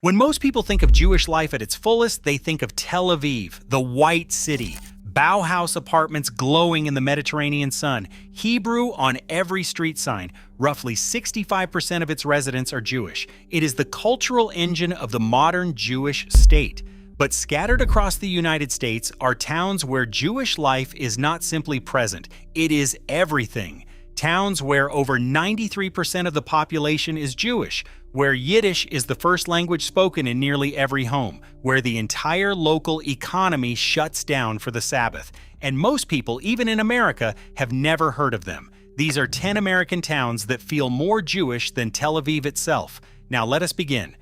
When most people think of Jewish life at its fullest, they think of Tel Aviv, the White City, Bauhaus apartments glowing in the Mediterranean sun, Hebrew on every street sign. Roughly 65% of its residents are Jewish. It is the cultural engine of the modern Jewish state. But scattered across the United States are towns where Jewish life is not simply present, it is everything. Towns where over 93% of the population is Jewish, where Yiddish is the first language spoken in nearly every home, where the entire local economy shuts down for the Sabbath, and most people, even in America, have never heard of them. These are 10 American towns that feel more Jewish than Tel Aviv itself. Now let us begin.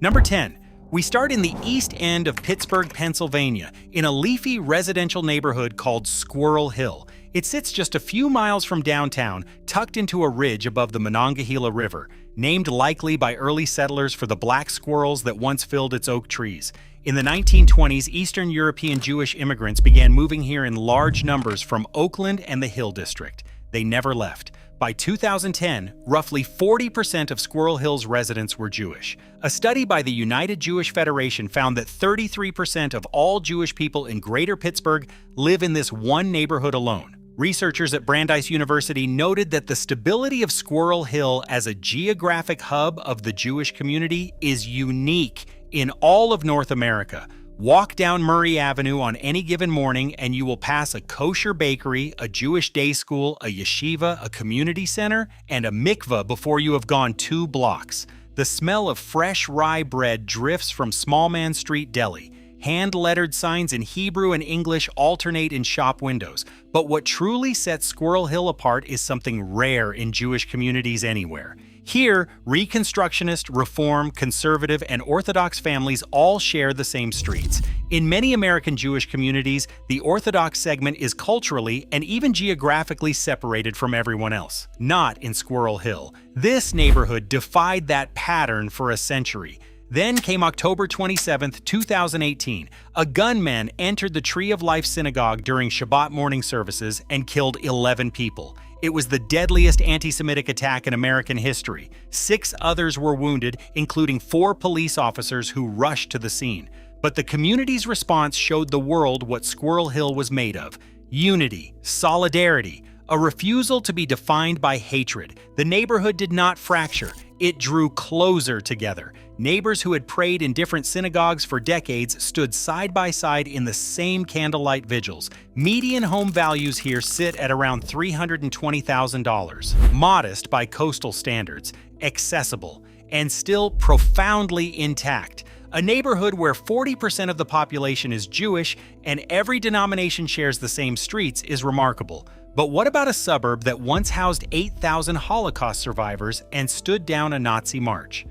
Number 10. We start in the east end of Pittsburgh, Pennsylvania, in a leafy residential neighborhood called Squirrel Hill. It sits just a few miles from downtown, tucked into a ridge above the Monongahela River, named likely by early settlers for the black squirrels that once filled its oak trees. In the 1920s, Eastern European Jewish immigrants began moving here in large numbers from Oakland and the Hill District. They never left. By 2010, roughly 40% of Squirrel Hill's residents were Jewish. A study by the United Jewish Federation found that 33% of all Jewish people in Greater Pittsburgh live in this one neighborhood alone. Researchers at Brandeis University noted that the stability of Squirrel Hill as a geographic hub of the Jewish community is unique in all of North America. Walk down Murray Avenue on any given morning and you will pass a kosher bakery, a Jewish day school, a yeshiva, a community center, and a mikveh before you have gone 2 blocks. The smell of fresh rye bread drifts from Smallman Street Deli. Hand-lettered signs in Hebrew and English alternate in shop windows. But what truly sets Squirrel Hill apart is something rare in Jewish communities anywhere. Here, Reconstructionist, Reform, Conservative, and Orthodox families all share the same streets. In many American Jewish communities, the Orthodox segment is culturally and even geographically separated from everyone else. Not in Squirrel Hill. This neighborhood defied that pattern for a century. Then came October 27, 2018. A gunman entered the Tree of Life synagogue during Shabbat morning services and killed 11 people. It was the deadliest anti-Semitic attack in American history. 6 others were wounded, including 4 police officers who rushed to the scene. But the community's response showed the world what Squirrel Hill was made of: unity, solidarity, a refusal to be defined by hatred. The neighborhood did not fracture. It drew closer together. Neighbors who had prayed in different synagogues for decades stood side by side in the same candlelight vigils. Median home values here sit at around $320,000. Modest by coastal standards, accessible, and still profoundly intact. A neighborhood where 40% of the population is Jewish and every denomination shares the same streets is remarkable. But what about a suburb that once housed 8,000 Holocaust survivors and stood down a Nazi march?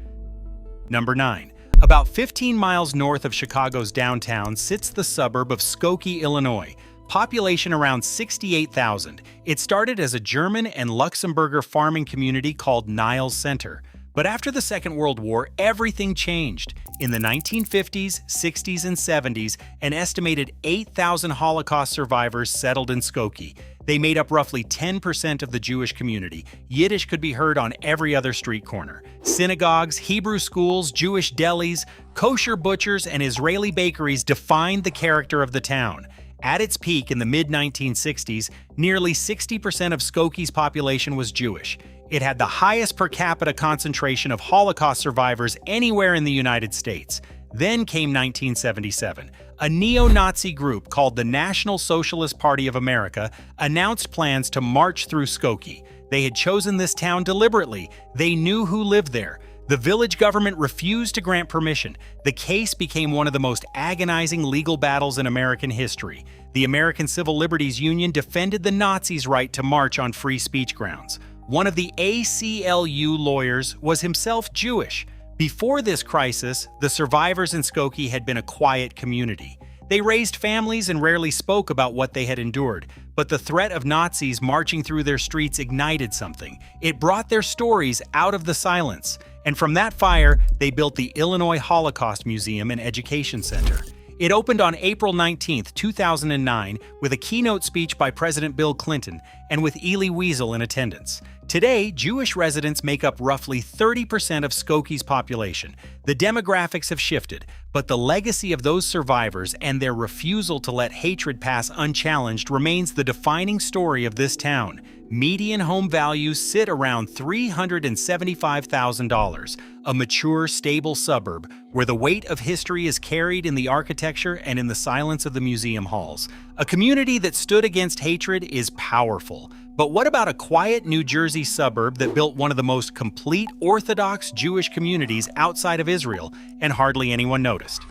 Number 9. About 15 miles north of Chicago's downtown sits the suburb of Skokie, Illinois. Population around 68,000. It started as a German and Luxembourger farming community called Niles Center. But after the Second World War, everything changed. In the 1950s, 60s, and 70s, an estimated 8,000 Holocaust survivors settled in Skokie. They made up roughly 10% of the Jewish community. Yiddish could be heard on every other street corner. Synagogues, Hebrew schools, Jewish delis, kosher butchers, and Israeli bakeries defined the character of the town. At its peak in the mid-1960s, nearly 60% of Skokie's population was Jewish. It had the highest per capita concentration of Holocaust survivors anywhere in the United States. Then came 1977. A neo-Nazi group called the National Socialist Party of America announced plans to march through Skokie. They had chosen this town deliberately. They knew who lived there. The village government refused to grant permission. The case became one of the most agonizing legal battles in American history. The American Civil Liberties Union defended the Nazis' right to march on free speech grounds. One of the ACLU lawyers was himself Jewish. Before this crisis, the survivors in Skokie had been a quiet community. They raised families and rarely spoke about what they had endured, but the threat of Nazis marching through their streets ignited something. It brought their stories out of the silence, and from that fire, they built the Illinois Holocaust Museum and Education Center. It opened on April 19, 2009, with a keynote speech by President Bill Clinton and with Elie Wiesel in attendance. Today, Jewish residents make up roughly 30% of Skokie's population. The demographics have shifted, but the legacy of those survivors and their refusal to let hatred pass unchallenged remains the defining story of this town. Median home values sit around $375,000, a mature, stable suburb where the weight of history is carried in the architecture and in the silence of the museum halls. A community that stood against hatred is powerful. But what about a quiet New Jersey suburb that built one of the most complete Orthodox Jewish communities outside of Israel, and hardly anyone noticed?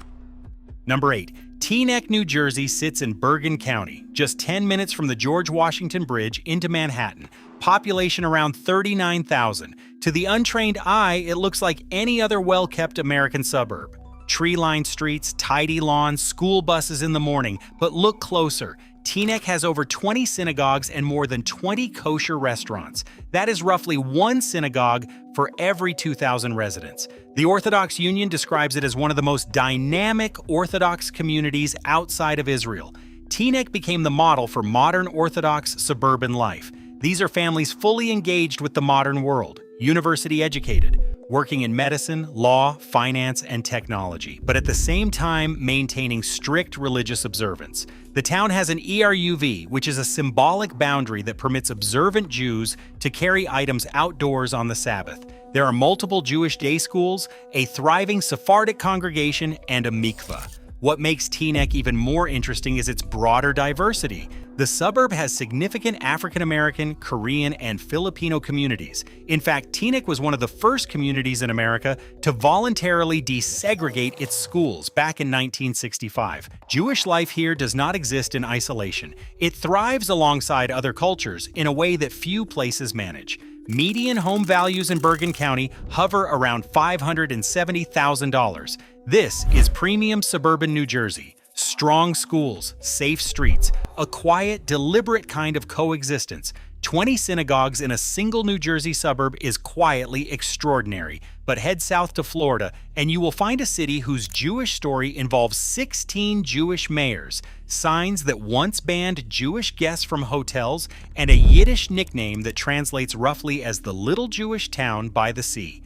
Number 8. Teaneck, New Jersey sits in Bergen County, just 10 minutes from the George Washington Bridge into Manhattan. Population around 39,000. To the untrained eye, it looks like any other well-kept American suburb. Tree-lined streets, tidy lawns, school buses in the morning. But look closer. Teaneck has over 20 synagogues and more than 20 kosher restaurants. That is roughly one synagogue for every 2,000 residents. The Orthodox Union describes it as one of the most dynamic Orthodox communities outside of Israel. Teaneck became the model for modern Orthodox suburban life. These are families fully engaged with the modern world, university educated, working in medicine, law, finance, and technology, but at the same time maintaining strict religious observance. The town has an ERUV, which is a symbolic boundary that permits observant Jews to carry items outdoors on the Sabbath. There are multiple Jewish day schools, a thriving Sephardic congregation, and a mikveh. What makes Teaneck even more interesting is its broader diversity. The suburb has significant African American, Korean, and Filipino communities. In fact, Teaneck was one of the first communities in America to voluntarily desegregate its schools back in 1965. Jewish life here does not exist in isolation. It thrives alongside other cultures in a way that few places manage. Median home values in Bergen County hover around $570,000. This is premium suburban New Jersey. Strong schools, safe streets, a quiet, deliberate kind of coexistence. 20 synagogues in a single New Jersey suburb is quietly extraordinary. But head south to Florida, and you will find a city whose Jewish story involves 16 Jewish mayors, signs that once banned Jewish guests from hotels, and a Yiddish nickname that translates roughly as the Little Jewish Town by the Sea.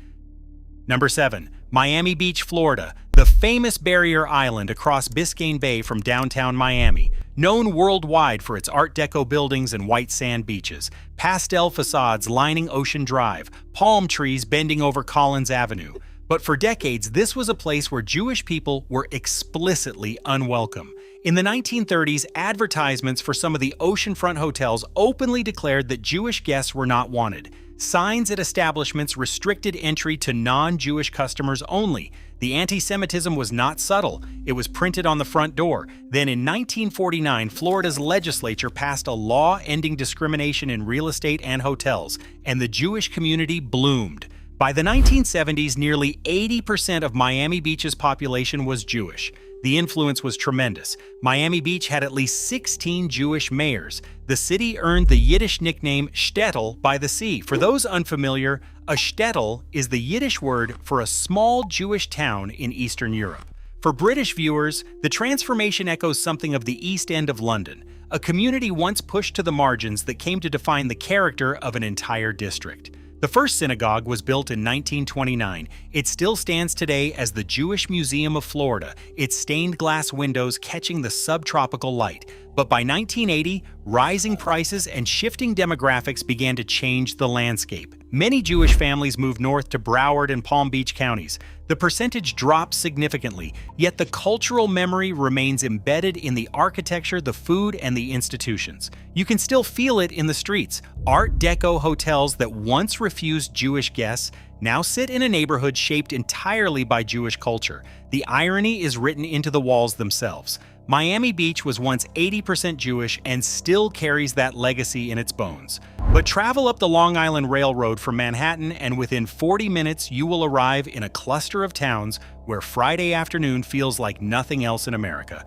Number 7. Miami Beach, Florida, the famous barrier island across Biscayne Bay from downtown Miami, known worldwide for its Art Deco buildings and white sand beaches, pastel facades lining Ocean Drive, palm trees bending over Collins Avenue. But for decades, this was a place where Jewish people were explicitly unwelcome. In the 1930s, advertisements for some of the oceanfront hotels openly declared that Jewish guests were not wanted. Signs at establishments restricted entry to non-Jewish customers only. The anti-Semitism was not subtle. It was printed on the front door. Then in 1949, Florida's legislature passed a law ending discrimination in real estate and hotels, and the Jewish community bloomed. By the 1970s, nearly 80% of Miami Beach's population was Jewish. The influence was tremendous. Miami Beach had at least 16 Jewish mayors. The city earned the Yiddish nickname shtetl by the sea. For those unfamiliar, a shtetl is the Yiddish word for a small Jewish town in Eastern Europe. For British viewers, the transformation echoes something of the East End of London, a community once pushed to the margins that came to define the character of an entire district. The first synagogue was built in 1929. It still stands today as the Jewish Museum of Florida, its stained glass windows catching the subtropical light. But by 1980, rising prices and shifting demographics began to change the landscape. Many Jewish families moved north to Broward and Palm Beach counties. The percentage dropped significantly, yet the cultural memory remains embedded in the architecture, the food, and the institutions. You can still feel it in the streets. Art Deco hotels that once refused Jewish guests now sit in a neighborhood shaped entirely by Jewish culture. The irony is written into the walls themselves. Miami Beach was once 80% Jewish and still carries that legacy in its bones. But travel up the Long Island Railroad from Manhattan, and within 40 minutes you will arrive in a cluster of towns where Friday afternoon feels like nothing else in America.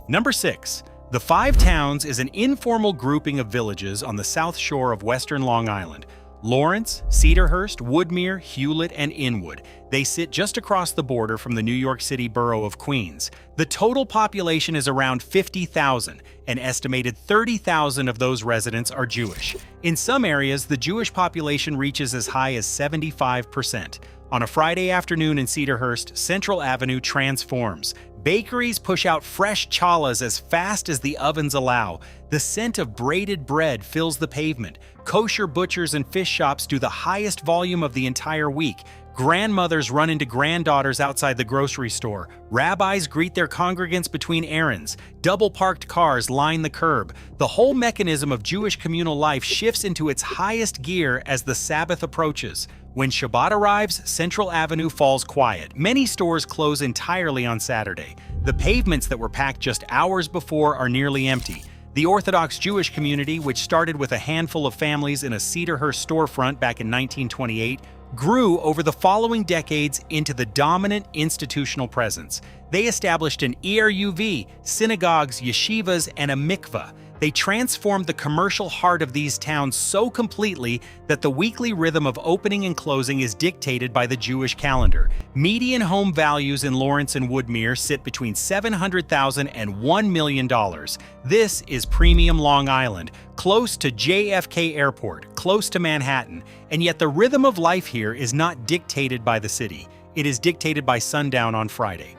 Number 6. The Five Towns is an informal grouping of villages on the south shore of western Long Island. Lawrence, Cedarhurst, Woodmere, Hewlett, and Inwood. They sit just across the border from the New York City borough of Queens. The total population is around 50,000. An estimated 30,000 of those residents are Jewish. In some areas, the Jewish population reaches as high as 75%. On a Friday afternoon in Cedarhurst, Central Avenue transforms. Bakeries push out fresh challahs as fast as the ovens allow. The scent of braided bread fills the pavement. Kosher butchers and fish shops do the highest volume of the entire week. Grandmothers run into granddaughters outside the grocery store. Rabbis greet their congregants between errands. Double-parked cars line the curb. The whole mechanism of Jewish communal life shifts into its highest gear as the Sabbath approaches. When Shabbat arrives, Central Avenue falls quiet. Many stores close entirely on Saturday. The pavements that were packed just hours before are nearly empty. The Orthodox Jewish community, which started with a handful of families in a Cedarhurst storefront back in 1928, grew over the following decades into the dominant institutional presence. They established an ERUV, synagogues, yeshivas, and a mikveh. They transformed the commercial heart of these towns so completely that the weekly rhythm of opening and closing is dictated by the Jewish calendar. Median home values in Lawrence and Woodmere sit between $700,000 and $1 million. This is premium Long Island, close to JFK Airport, close to Manhattan, and yet the rhythm of life here is not dictated by the city. It is dictated by sundown on Friday.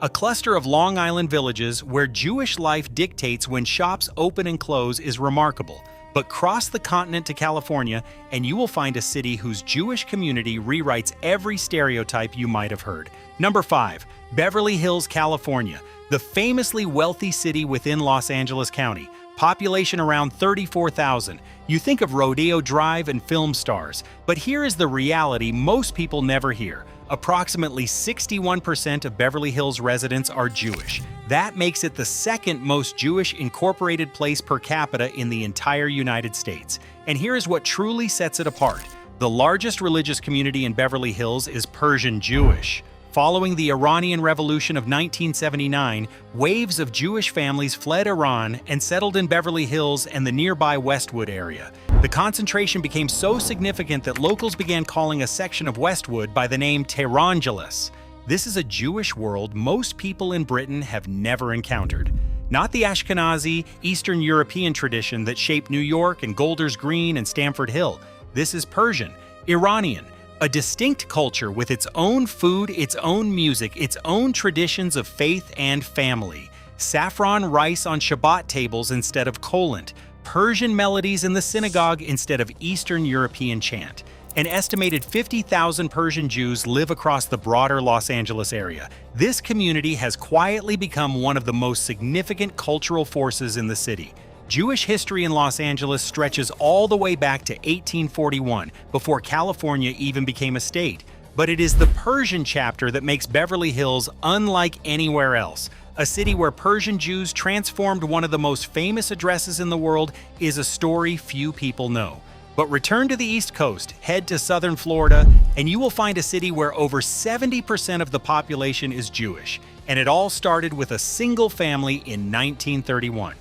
A cluster of Long Island villages where Jewish life dictates when shops open and close is remarkable, but cross the continent to California and you will find a city whose Jewish community rewrites every stereotype you might have heard. Number 5. Beverly Hills, California, the famously wealthy city within Los Angeles County. Population around 34,000. You think of Rodeo Drive and film stars, but here is the reality most people never hear. Approximately 61% of Beverly Hills residents are Jewish. That makes it the second most Jewish incorporated place per capita in the entire United States. And here is what truly sets it apart. The largest religious community in Beverly Hills is Persian Jewish. Following the Iranian Revolution of 1979, waves of Jewish families fled Iran and settled in Beverly Hills and the nearby Westwood area. The concentration became so significant that locals began calling a section of Westwood by the name Tehrangeles. This is a Jewish world most people in Britain have never encountered. Not the Ashkenazi, Eastern European tradition that shaped New York and Golders Green and Stamford Hill. This is Persian, Iranian, a distinct culture with its own food, its own music, its own traditions of faith and family. Saffron rice on Shabbat tables instead of cholent. Persian melodies in the synagogue instead of Eastern European chant. An estimated 50,000 Persian Jews live across the broader Los Angeles area. This community has quietly become one of the most significant cultural forces in the city. Jewish history in Los Angeles stretches all the way back to 1841, before California even became a state. But it is the Persian chapter that makes Beverly Hills unlike anywhere else. A city where Persian Jews transformed one of the most famous addresses in the world is a story few people know. But return to the East Coast, head to southern Florida, and you will find a city where over 70% of the population is Jewish. And it all started with a single family in 1931.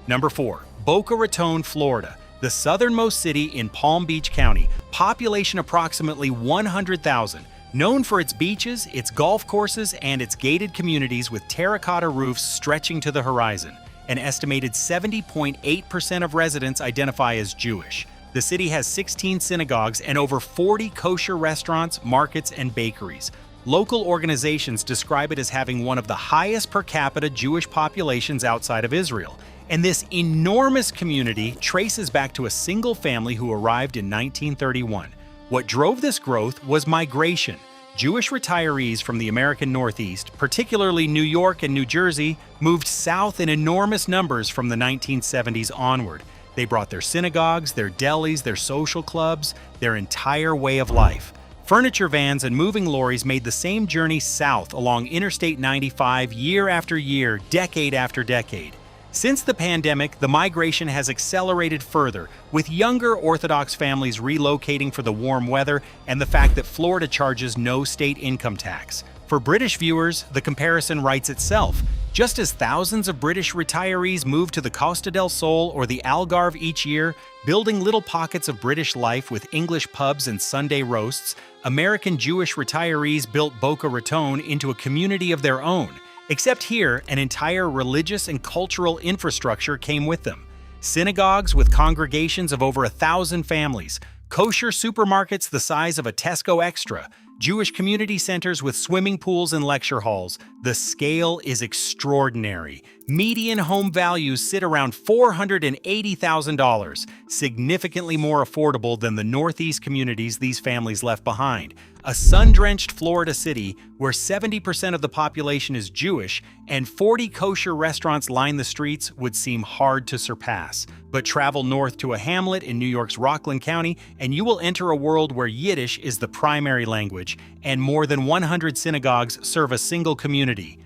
Number 4. Boca Raton, Florida, the southernmost city in Palm Beach County, population approximately 100,000. Known for its beaches, its golf courses, and its gated communities with terracotta roofs stretching to the horizon. An estimated 70.8% of residents identify as Jewish. The city has 16 synagogues and over 40 kosher restaurants, markets, and bakeries. Local organizations describe it as having one of the highest per capita Jewish populations outside of Israel. And this enormous community traces back to a single family who arrived in 1931. What drove this growth was migration. Jewish retirees from the American Northeast, particularly New York and New Jersey, moved south in enormous numbers from the 1970s onward. They brought their synagogues, their delis, their social clubs, their entire way of life. Furniture vans and moving lorries made the same journey south along Interstate 95 year after year, decade after decade. Since the pandemic, the migration has accelerated further, with younger Orthodox families relocating for the warm weather and the fact that Florida charges no state income tax. For British viewers, the comparison writes itself. Just as thousands of British retirees move to the Costa del Sol or the Algarve each year, building little pockets of British life with English pubs and Sunday roasts, American Jewish retirees built Boca Raton into a community of their own. Except here, an entire religious and cultural infrastructure came with them. Synagogues with congregations of over 1,000 families, kosher supermarkets the size of a Tesco Extra, Jewish community centers with swimming pools and lecture halls. The scale is extraordinary. Median home values sit around $480,000, significantly more affordable than the Northeast communities these families left behind. A sun-drenched Florida city where 70% of the population is Jewish and 40 kosher restaurants line the streets would seem hard to surpass. But travel north to a hamlet in New York's Rockland County and you will enter a world where Yiddish is the primary language and more than 100 synagogues serve a single community.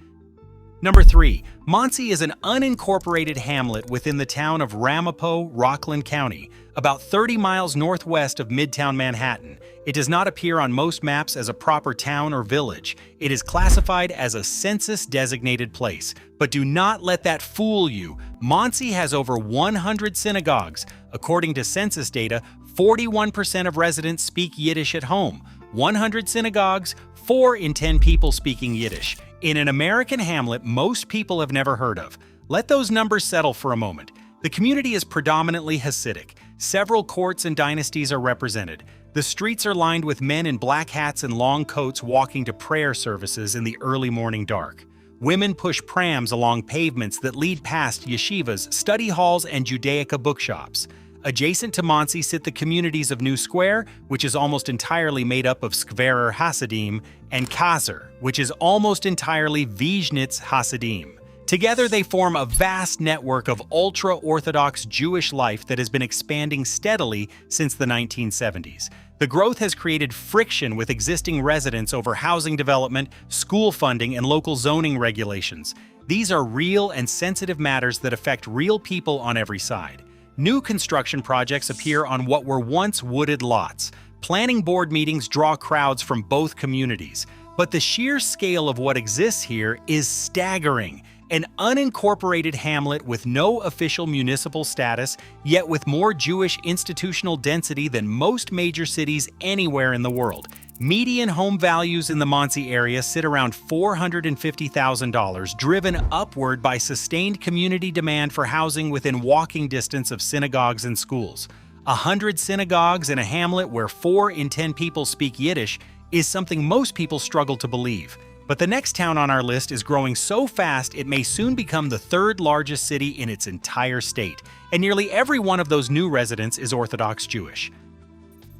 Number 3. Monsey is an unincorporated hamlet within the town of Ramapo, Rockland County, about 30 miles northwest of Midtown Manhattan. It does not appear on most maps as a proper town or village. It is classified as a census-designated place. But do not let that fool you. Monsey has over 100 synagogues. According to census data, 41% of residents speak Yiddish at home. 100 synagogues, 4 in 10 people speaking Yiddish. In an American hamlet most people have never heard of. Let those numbers settle for a moment. The community is predominantly Hasidic. Several courts and dynasties are represented. The streets are lined with men in black hats and long coats walking to prayer services in the early morning dark. Women push prams along pavements that lead past yeshivas, study halls, and Judaica bookshops. Adjacent to Monsey sit the communities of New Square, which is almost entirely made up of Skverer Hasidim, and Kaser, which is almost entirely Vizhnitz Hasidim. Together they form a vast network of ultra-Orthodox Jewish life that has been expanding steadily since the 1970s. The growth has created friction with existing residents over housing development, school funding, and local zoning regulations. These are real and sensitive matters that affect real people on every side. New construction projects appear on what were once wooded lots. Planning board meetings draw crowds from both communities. But the sheer scale of what exists here is staggering. An unincorporated hamlet with no official municipal status, yet with more Jewish institutional density than most major cities anywhere in the world. Median home values in the Monsey area sit around $450,000, driven upward by sustained community demand for housing within walking distance of synagogues and schools. 100 synagogues in a hamlet where 4 in 10 people speak Yiddish is something most people struggle to believe. But the next town on our list is growing so fast it may soon become the 3rd largest city in its entire state, and nearly every one of those new residents is Orthodox Jewish.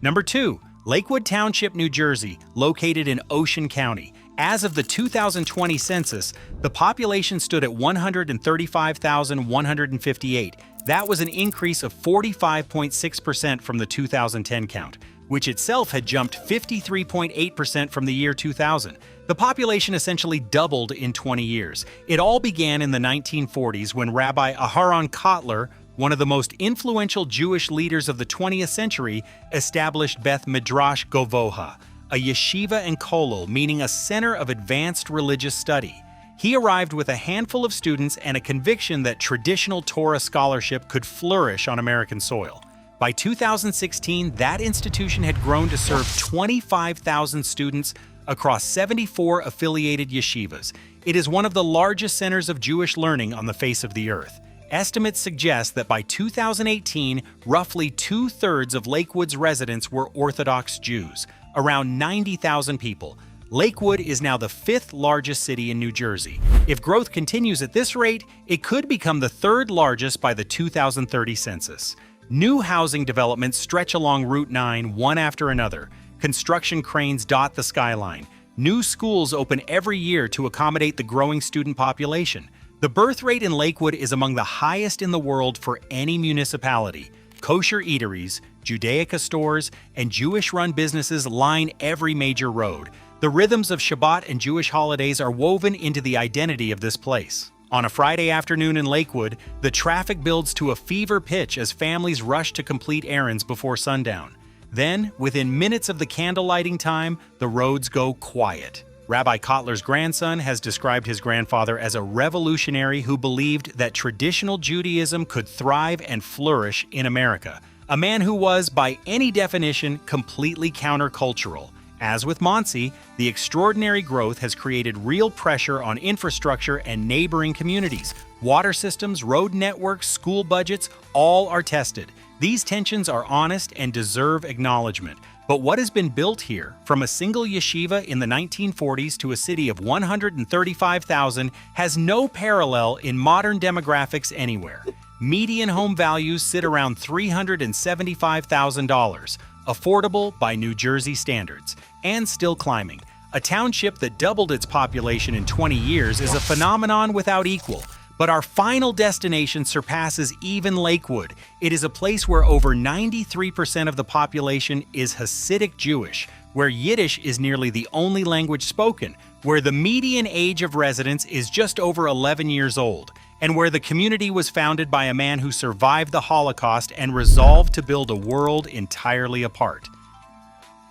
Number 2. Lakewood Township, New Jersey, located in Ocean County. As of the 2020 census, the population stood at 135,158. That was an increase of 45.6% from the 2010 count, which itself had jumped 53.8% from the year 2000. The population essentially doubled in 20 years. It all began in the 1940s when Rabbi Aharon Kotler, one of the most influential Jewish leaders of the 20th century, established Beth Midrash Govoha, a yeshiva and kollel, meaning a center of advanced religious study. He arrived with a handful of students and a conviction that traditional Torah scholarship could flourish on American soil. By 2016, that institution had grown to serve 25,000 students across 74 affiliated yeshivas. It is one of the largest centers of Jewish learning on the face of the earth. Estimates suggest that by 2018, roughly 2/3 of Lakewood's residents were Orthodox Jews, around 90,000 people. Lakewood is now the 5th largest city in New Jersey. If growth continues at this rate, it could become the 3rd largest by the 2030 census. New housing developments stretch along Route 9 one after another. Construction cranes dot the skyline. New schools open every year to accommodate the growing student population. The birth rate in Lakewood is among the highest in the world for any municipality. Kosher eateries, Judaica stores, and Jewish-run businesses line every major road. The rhythms of Shabbat and Jewish holidays are woven into the identity of this place. On a Friday afternoon in Lakewood, the traffic builds to a fever pitch as families rush to complete errands before sundown. Then, within minutes of the candle lighting time, the roads go quiet. Rabbi Kotler's grandson has described his grandfather as a revolutionary who believed that traditional Judaism could thrive and flourish in America. A man who was, by any definition, completely countercultural. As with Monsey, the extraordinary growth has created real pressure on infrastructure and neighboring communities. Water systems, road networks, school budgets, all are tested. These tensions are honest and deserve acknowledgement. But what has been built here, from a single yeshiva in the 1940s to a city of 135,000, has no parallel in modern demographics anywhere. Median home values sit around $375,000, affordable by New Jersey standards, and still climbing. A township that doubled its population in 20 years is a phenomenon without equal. But our final destination surpasses even Lakewood. It is a place where over 93% of the population is Hasidic Jewish, where Yiddish is nearly the only language spoken, where the median age of residents is just over 11 years old, and where the community was founded by a man who survived the Holocaust and resolved to build a world entirely apart.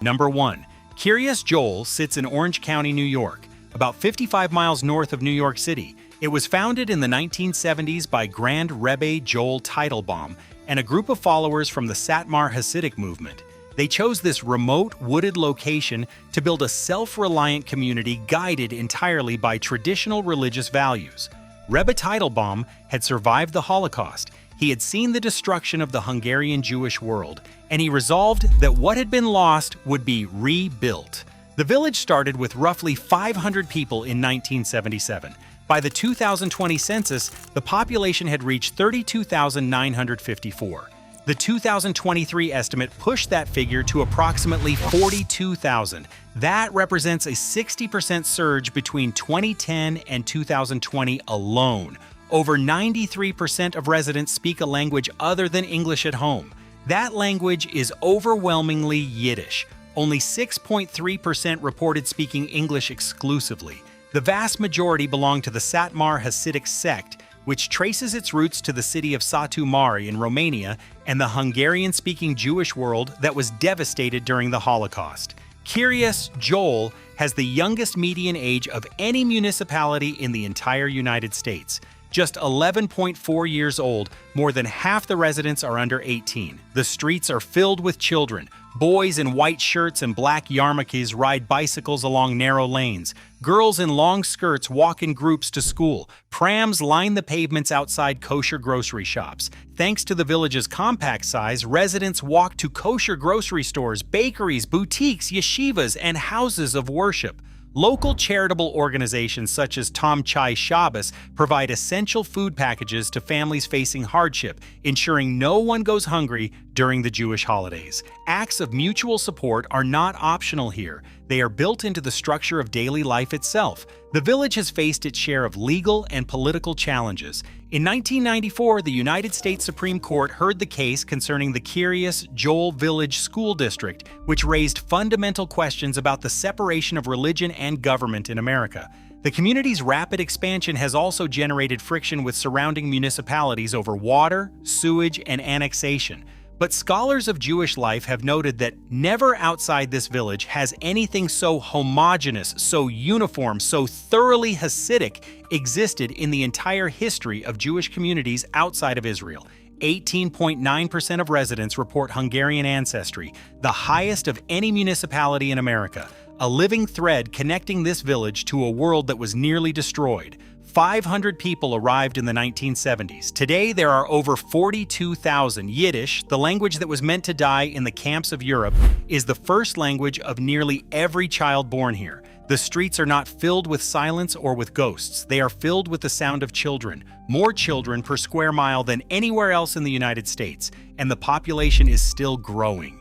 Number 1. Kiryas Joel sits in Orange County, New York, about 55 miles north of New York City. It was founded in the 1970s by Grand Rebbe Joel Teitelbaum and a group of followers from the Satmar Hasidic movement. They chose this remote, wooded location to build a self-reliant community guided entirely by traditional religious values. Rebbe Teitelbaum had survived the Holocaust. He had seen the destruction of the Hungarian Jewish world, and he resolved that what had been lost would be rebuilt. The village started with roughly 500 people in 1977. By the 2020 census, the population had reached 32,954. The 2023 estimate pushed that figure to approximately 42,000. That represents a 60% surge between 2010 and 2020 alone. Over 93% of residents speak a language other than English at home. That language is overwhelmingly Yiddish. Only 6.3% reported speaking English exclusively. The vast majority belong to the Satmar Hasidic sect, which traces its roots to the city of Satu Mare in Romania and the Hungarian-speaking Jewish world that was devastated during the Holocaust. Kiryas Joel has the youngest median age of any municipality in the entire United States. Just 11.4 years old, more than half the residents are under 18. The streets are filled with children. Boys in white shirts and black yarmulkes ride bicycles along narrow lanes. Girls in long skirts walk in groups to school. Prams line the pavements outside kosher grocery shops. Thanks to the village's compact size, residents walk to kosher grocery stores, bakeries, boutiques, yeshivas, and houses of worship. Local charitable organizations such as Tom Chai Shabbos provide essential food packages to families facing hardship, ensuring no one goes hungry during the Jewish holidays. Acts of mutual support are not optional here. They are built into the structure of daily life itself. The village has faced its share of legal and political challenges. In 1994, the United States Supreme Court heard the case concerning the Kiryas Joel Village School District, which raised fundamental questions about the separation of religion and government in America. The community's rapid expansion has also generated friction with surrounding municipalities over water, sewage, and annexation. But scholars of Jewish life have noted that never outside this village has anything so homogeneous, so uniform, so thoroughly Hasidic existed in the entire history of Jewish communities outside of Israel. 18.9% of residents report Hungarian ancestry, the highest of any municipality in America, a living thread connecting this village to a world that was nearly destroyed. 500 people arrived in the 1970s. Today, there are over 42,000. Yiddish, the language that was meant to die in the camps of Europe, is the first language of nearly every child born here. The streets are not filled with silence or with ghosts. They are filled with the sound of children, more children per square mile than anywhere else in the United States, and the population is still growing.